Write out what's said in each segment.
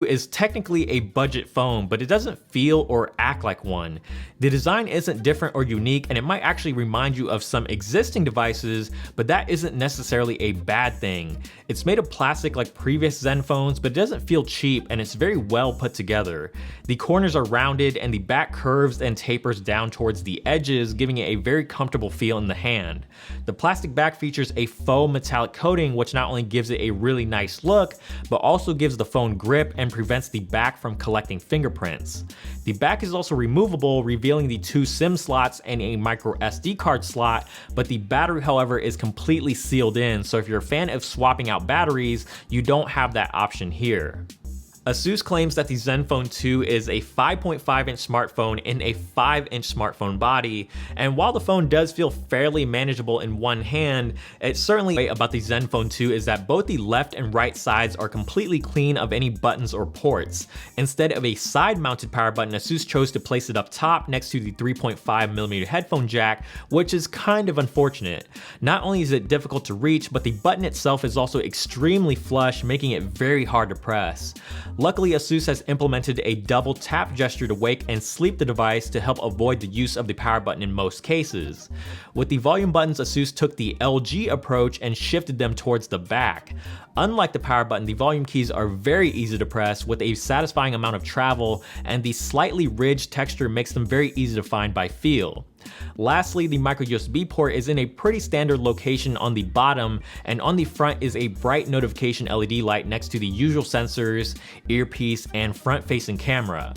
is technically a budget phone, but it doesn't feel or act like one. The design isn't different or unique, and it might actually remind you of some existing devices, but that isn't necessarily a bad thing. It's made of plastic like previous Zen phones, but it doesn't feel cheap, and it's very well put together. The corners are rounded, and the back curves and tapers down towards the edges, giving it a very comfortable feel in the hand. The plastic back features a faux metallic coating, which not only gives it a really nice look, but also gives the phone grip and prevents the back from collecting fingerprints. The back is also removable, revealing the 2 SIM slots and a micro SD card slot, but the battery, however, is completely sealed in, so if you're a fan of swapping out batteries, you don't have that option here. ASUS claims that the Zenfone 2 is a 5.5-inch smartphone in a 5-inch smartphone body, and while the phone does feel fairly manageable in one hand, it's certainly about the Zenfone 2 is that both the left and right sides are completely clean of any buttons or ports. Instead of a side-mounted power button, ASUS chose to place it up top next to the 3.5mm headphone jack, which is kind of unfortunate. Not only is it difficult to reach, but the button itself is also extremely flush, making it very hard to press. Luckily, ASUS has implemented a double tap gesture to wake and sleep the device to help avoid the use of the power button in most cases. With the volume buttons, ASUS took the LG approach and shifted them towards the back. Unlike the power button, the volume keys are very easy to press with a satisfying amount of travel, and the slightly ridged texture makes them very easy to find by feel. Lastly, the micro USB port is in a pretty standard location on the bottom, and on the front is a bright notification LED light next to the usual sensors, earpiece, and front-facing camera.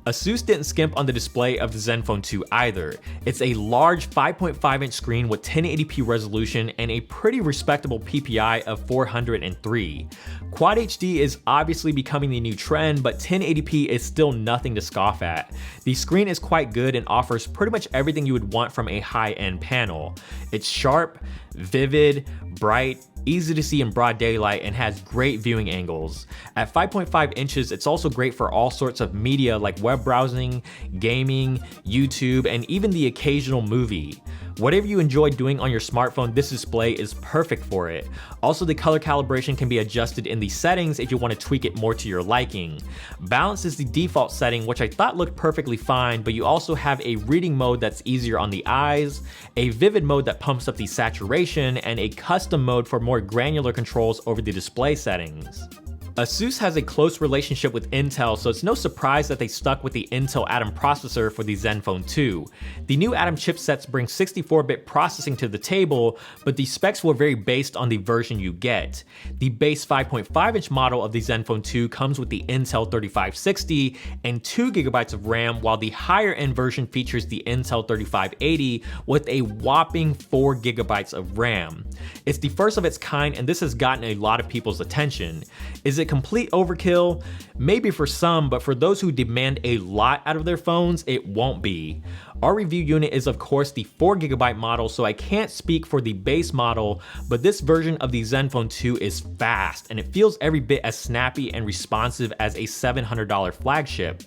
ASUS didn't skimp on the display of the Zenfone 2 either. It's a large 5.5-inch screen with 1080p resolution and a pretty respectable PPI of 403. Quad HD is obviously becoming the new trend, but 1080p is still nothing to scoff at. The screen is quite good and offers pretty much everything you would want from a high-end panel. It's sharp, vivid, bright, easy to see in broad daylight, and has great viewing angles. At 5.5 inches, it's also great for all sorts of media like web browsing, gaming, YouTube, and even the occasional movie. Whatever you enjoy doing on your smartphone, this display is perfect for it. Also, the color calibration can be adjusted in the settings if you want to tweak it more to your liking. Balance is the default setting, which I thought looked perfectly fine, but you also have a reading mode that's easier on the eyes, a vivid mode that pumps up the saturation, and a custom mode for more granular controls over the display settings. ASUS has a close relationship with Intel, so it's no surprise that they stuck with the Intel Atom processor for the Zenfone 2. The new Atom chipsets bring 64-bit processing to the table, but the specs were very based on the version you get. The base 5.5-inch model of the Zenfone 2 comes with the Intel 3560 and 2GB of RAM, while the higher-end version features the Intel 3580 with a whopping 4GB of RAM. It's the first of its kind, and this has gotten a lot of people's attention. Is it complete overkill? Maybe for some, but for those who demand a lot out of their phones, it won't be. Our review unit is of course the 4GB model, so I can't speak for the base model, but this version of the Zenfone 2 is fast, and it feels every bit as snappy and responsive as a $700 flagship.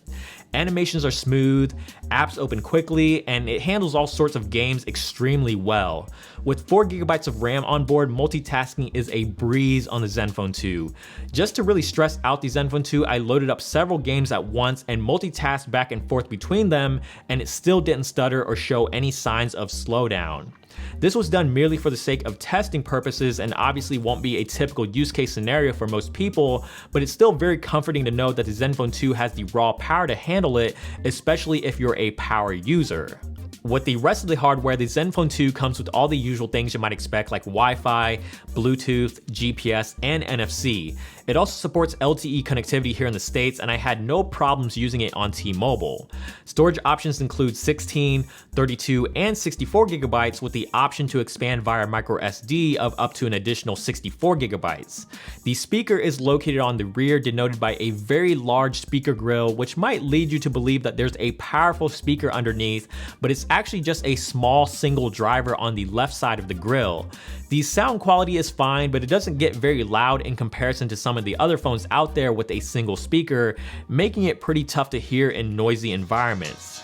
Animations are smooth, apps open quickly, and it handles all sorts of games extremely well. With 4GB of RAM on board, multitasking is a breeze on the Zenfone 2. Just to really stress out the Zenfone 2, I loaded up several games at once and multitasked back and forth between them, and it still didn't stutter or show any signs of slowdown. This was done merely for the sake of testing purposes and obviously won't be a typical use case scenario for most people, but it's still very comforting to know that the Zenfone 2 has the raw power to handle it, especially if you're a power user. With the rest of the hardware, the Zenfone 2 comes with all the usual things you might expect like Wi-Fi, Bluetooth, GPS, and NFC. It also supports LTE connectivity here in the States, and I had no problems using it on T-Mobile. Storage options include 16, 32, and 64GB with the option to expand via microSD of up to an additional 64GB. The speaker is located on the rear, denoted by a very large speaker grille, which might lead you to believe that there's a powerful speaker underneath, but it's actually just a small single driver on the left side of the grille. The sound quality is fine, but it doesn't get very loud in comparison to some of the other phones out there with a single speaker, making it pretty tough to hear in noisy environments.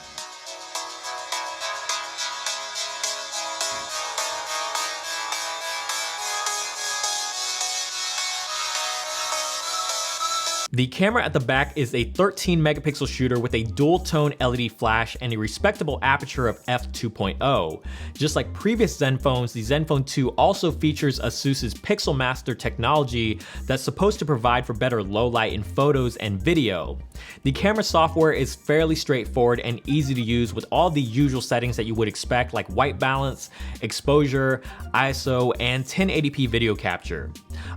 The camera at the back is a 13 megapixel shooter with a dual tone LED flash and a respectable aperture of f2.0. Just like previous Zenfones, the Zenfone 2 also features ASUS's Pixel Master technology that's supposed to provide for better low light in photos and video. The camera software is fairly straightforward and easy to use with all the usual settings that you would expect, like white balance, exposure, ISO, and 1080p video capture.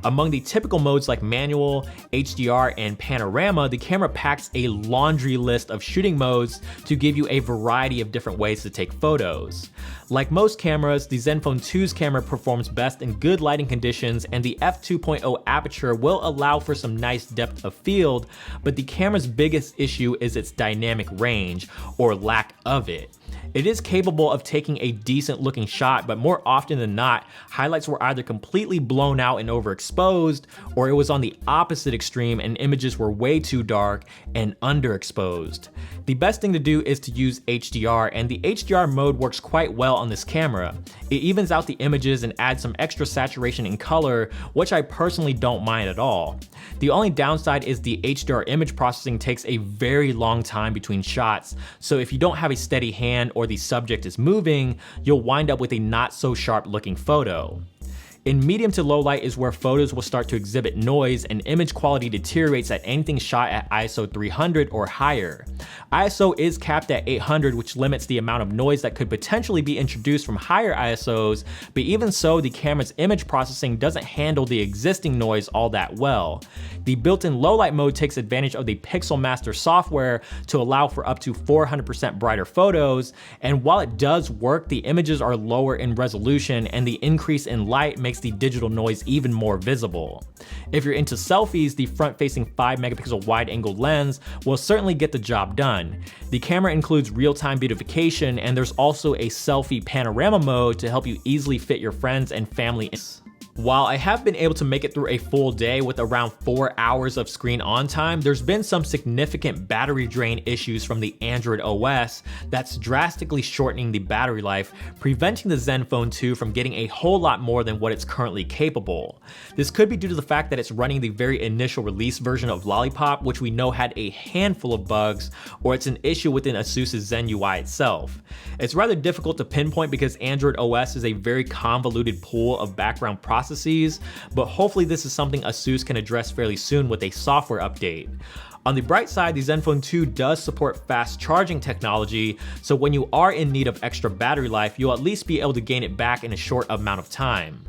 Among the typical modes like manual, HDR, and panorama, the camera packs a laundry list of shooting modes to give you a variety of different ways to take photos. Like most cameras, the Zenfone 2's camera performs best in good lighting conditions, and the f2.0 aperture will allow for some nice depth of field, but the camera's biggest issue is its dynamic range, or lack of it. It is capable of taking a decent looking shot, but more often than not, highlights were either completely blown out and overexposed, or it was on the opposite extreme and images were way too dark and underexposed. The best thing to do is to use HDR, and the HDR mode works quite well on this camera. It evens out the images and adds some extra saturation and color, which I personally don't mind at all. The only downside is the HDR image processing takes a very long time between shots, so if you don't have a steady hand or the subject is moving, you'll wind up with a not so sharp looking photo. In medium to low light is where photos will start to exhibit noise and image quality deteriorates at anything shot at ISO 300 or higher. ISO is capped at 800, which limits the amount of noise that could potentially be introduced from higher ISOs, but even so, the camera's image processing doesn't handle the existing noise all that well. The built-in low light mode takes advantage of the Pixel Master software to allow for up to 400% brighter photos, and while it does work, the images are lower in resolution and the increase in light makes the digital noise even more visible. If you're into selfies, the front-facing 5 megapixel wide-angle lens will certainly get the job done. The camera includes real-time beautification, and there's also a selfie panorama mode to help you easily fit your friends and family in. While I have been able to make it through a full day with around 4 hours of screen on time, there's been some significant battery drain issues from the Android OS that's drastically shortening the battery life, preventing the Zenfone 2 from getting a whole lot more than what it's currently capable. This could be due to the fact that it's running the very initial release version of Lollipop, which we know had a handful of bugs, or it's an issue within ASUS's Zen UI itself. It's rather difficult to pinpoint because Android OS is a very convoluted pool of background processes, but hopefully this is something ASUS can address fairly soon with a software update. On the bright side, the Zenfone 2 does support fast charging technology, so when you are in need of extra battery life, you'll at least be able to gain it back in a short amount of time.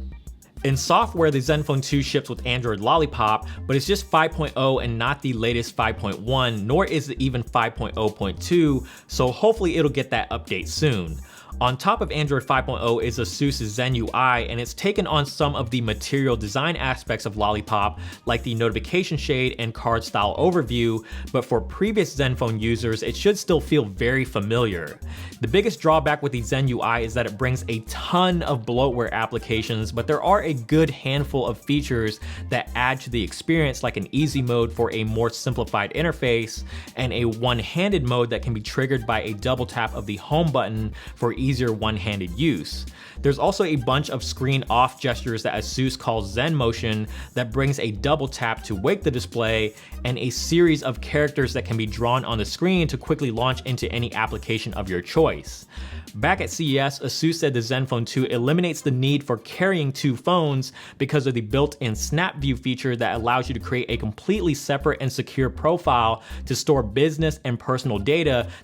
In software, the Zenfone 2 ships with Android Lollipop, but it's just 5.0 and not the latest 5.1, nor is it even 5.0.2, so hopefully it'll get that update soon. On top of Android 5.0 is ASUS's Zen UI, and it's taken on some of the material design aspects of Lollipop, like the notification shade and card style overview, but for previous Zenfone users, it should still feel very familiar. The biggest drawback with the Zen UI is that it brings a ton of bloatware applications, but there are a good handful of features that add to the experience, like an easy mode for a more simplified interface, and a one-handed mode that can be triggered by a double tap of the home button for easier one-handed use. There's also a bunch of screen off gestures that ASUS calls Zen Motion that brings a double tap to wake the display, and a series of characters that can be drawn on the screen to quickly launch into any application of your choice. Back at CES, ASUS said the Zenfone 2 eliminates the need for carrying two phones because of the built-in Snap View feature that allows you to create a completely separate and secure profile to store business and personal data